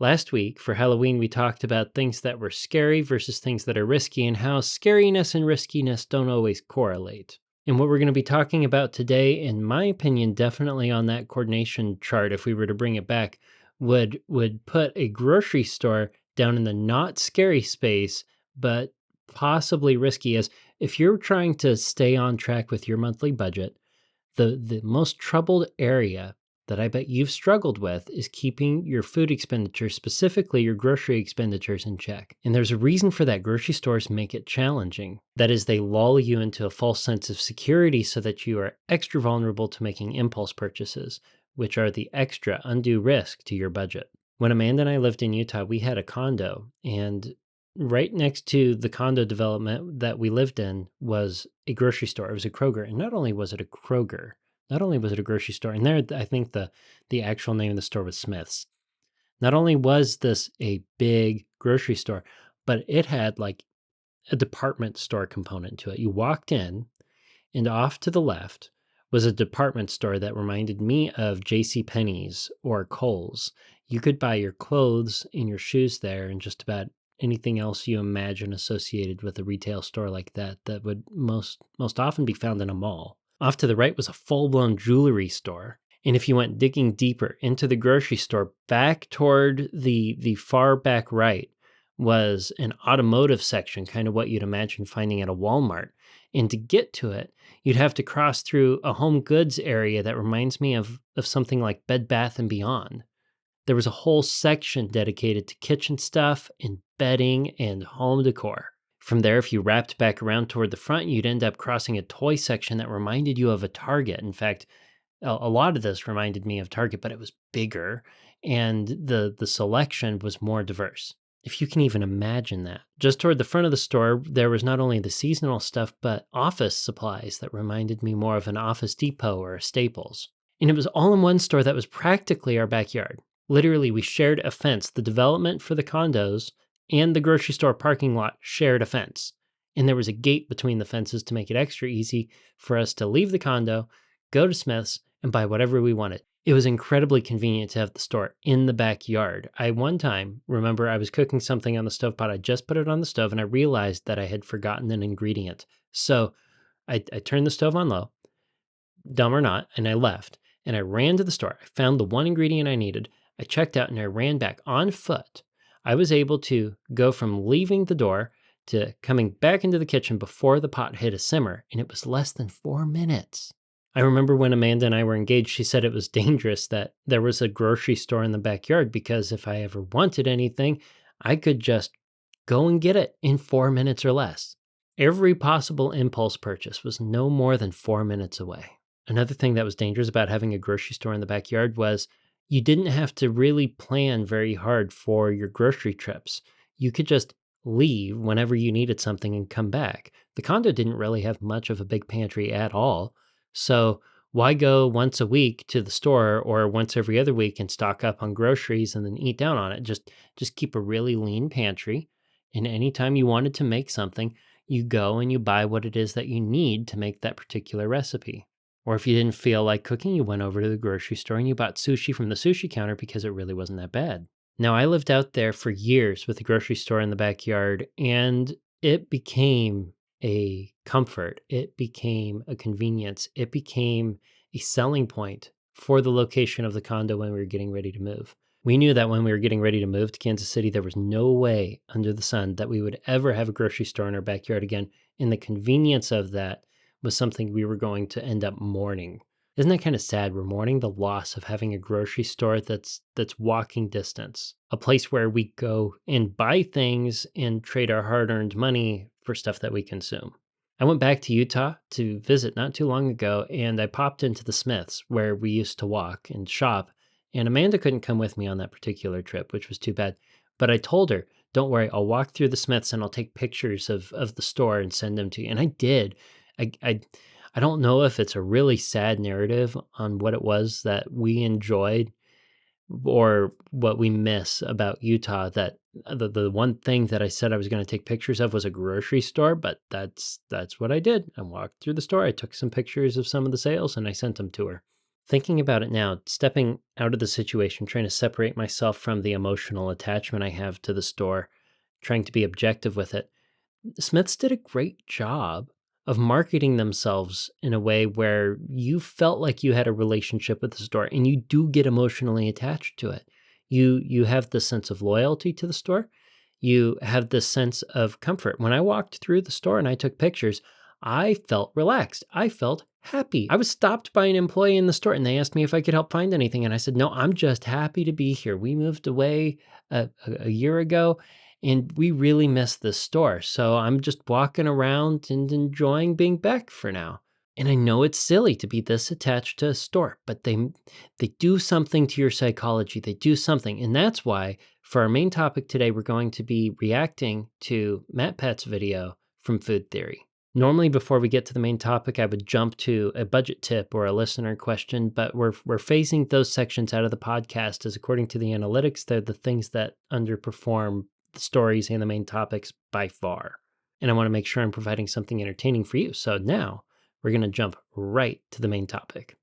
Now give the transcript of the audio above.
Last week for Halloween, we talked about things that were scary versus things that are risky and how scariness and riskiness don't always correlate. And what we're going to be talking about today, in my opinion, definitely on that coordination chart, if we were to bring it back, would put a grocery store down in the not scary space, but possibly risky, as if you're trying to stay on track with your monthly budget, the most troubled area that I bet you've struggled with is keeping your food expenditures, specifically your grocery expenditures, in check. And there's a reason for that. Grocery stores make it challenging. That is, they lull you into a false sense of security so that you are extra vulnerable to making impulse purchases, which are the extra undue risk to your budget. When Amanda and I lived in Utah, we had a condo, and right next to the condo development that we lived in was a grocery store. It was a Kroger. And not only was it a Kroger, not only was it a grocery store, and there I think the actual name of the store was Smith's. Not only was this a big grocery store, but it had like a department store component to it. You walked in, and off to the left was a department store that reminded me of J.C. Penney's or Kohl's. You could buy your clothes and your shoes there, and just about anything else you imagine associated with a retail store like that would most often be found in a mall. Off to the right was a full-blown jewelry store. And if you went digging deeper into the grocery store, back toward the far back right was an automotive section, kind of what you'd imagine finding at a Walmart. And to get to it, you'd have to cross through a home goods area that reminds me of something like Bed Bath & Beyond. There was a whole section dedicated to kitchen stuff and bedding and home decor. From there, if you wrapped back around toward the front, you'd end up crossing a toy section that reminded you of a Target. In fact, a lot of this reminded me of Target, but it was bigger and the selection was more diverse. If you can even imagine that. Just toward the front of the store, there was not only the seasonal stuff, but office supplies that reminded me more of an Office Depot or a Staples. And it was all in one store that was practically our backyard. Literally, we shared a fence. The development for the condos and the grocery store parking lot shared a fence. And there was a gate between the fences to make it extra easy for us to leave the condo, go to Smith's, and buy whatever we wanted. It was incredibly convenient to have the store in the backyard. I one time remember I was cooking something on the stovetop. I just put it on the stove and I realized that I had forgotten an ingredient. So I turned the stove on low, dumb or not, and I left. And I ran to the store. I found the one ingredient I needed. I checked out and I ran back on foot. I was able to go from leaving the door to coming back into the kitchen before the pot hit a simmer, and it was less than 4 minutes. I remember when Amanda and I were engaged, she said it was dangerous that there was a grocery store in the backyard because if I ever wanted anything, I could just go and get it in 4 minutes or less. Every possible impulse purchase was no more than 4 minutes away. Another thing that was dangerous about having a grocery store in the backyard was you didn't have to really plan very hard for your grocery trips. You could just leave whenever you needed something and come back. The condo didn't really have much of a big pantry at all. So why go once a week to the store or once every other week and stock up on groceries and then eat down on it? Just keep a really lean pantry. And anytime you wanted to make something, you go and you buy what it is that you need to make that particular recipe. Or if you didn't feel like cooking, you went over to the grocery store and you bought sushi from the sushi counter because it really wasn't that bad. Now, I lived out there for years with a grocery store in the backyard, and it became a comfort. It became a convenience. It became a selling point for the location of the condo when we were getting ready to move. We knew that when we were getting ready to move to Kansas City, there was no way under the sun that we would ever have a grocery store in our backyard again. And the convenience of that was something we were going to end up mourning. Isn't that kind of sad? We're mourning the loss of having a grocery store that's walking distance, a place where we go and buy things and trade our hard-earned money for stuff that we consume. I went back to Utah to visit not too long ago, and I popped into the Smiths where we used to walk and shop, and Amanda couldn't come with me on that particular trip, which was too bad. But I told her, don't worry, I'll walk through the Smiths and I'll take pictures of the store and send them to you. And I did. I don't know if it's a really sad narrative on what it was that we enjoyed or what we miss about Utah, that the one thing that I said I was going to take pictures of was a grocery store, but that's what I did. I walked through the store. I took some pictures of some of the sales and I sent them to her. Thinking about it now, stepping out of the situation, trying to separate myself from the emotional attachment I have to the store, trying to be objective with it. Smiths did a great job of marketing themselves in a way where you felt like you had a relationship with the store and you do get emotionally attached to it. You have the sense of loyalty to the store. You have this sense of comfort. When I walked through the store and I took pictures, I felt relaxed. I felt happy. I was stopped by an employee in the store and they asked me if I could help find anything. And I said, no, I'm just happy to be here. We moved away a year ago and we really miss this store. So I'm just walking around and enjoying being back for now. And I know it's silly to be this attached to a store, but they do something to your psychology. They do something. And that's why for our main topic today, we're going to be reacting to Matt Pat's video from Food Theory. Normally, before we get to the main topic, I would jump to a budget tip or a listener question, but we're phasing those sections out of the podcast as according to the analytics, they're the things that underperform the stories and the main topics by far. And I want to make sure I'm providing something entertaining for you. So now we're going to jump right to the main topic.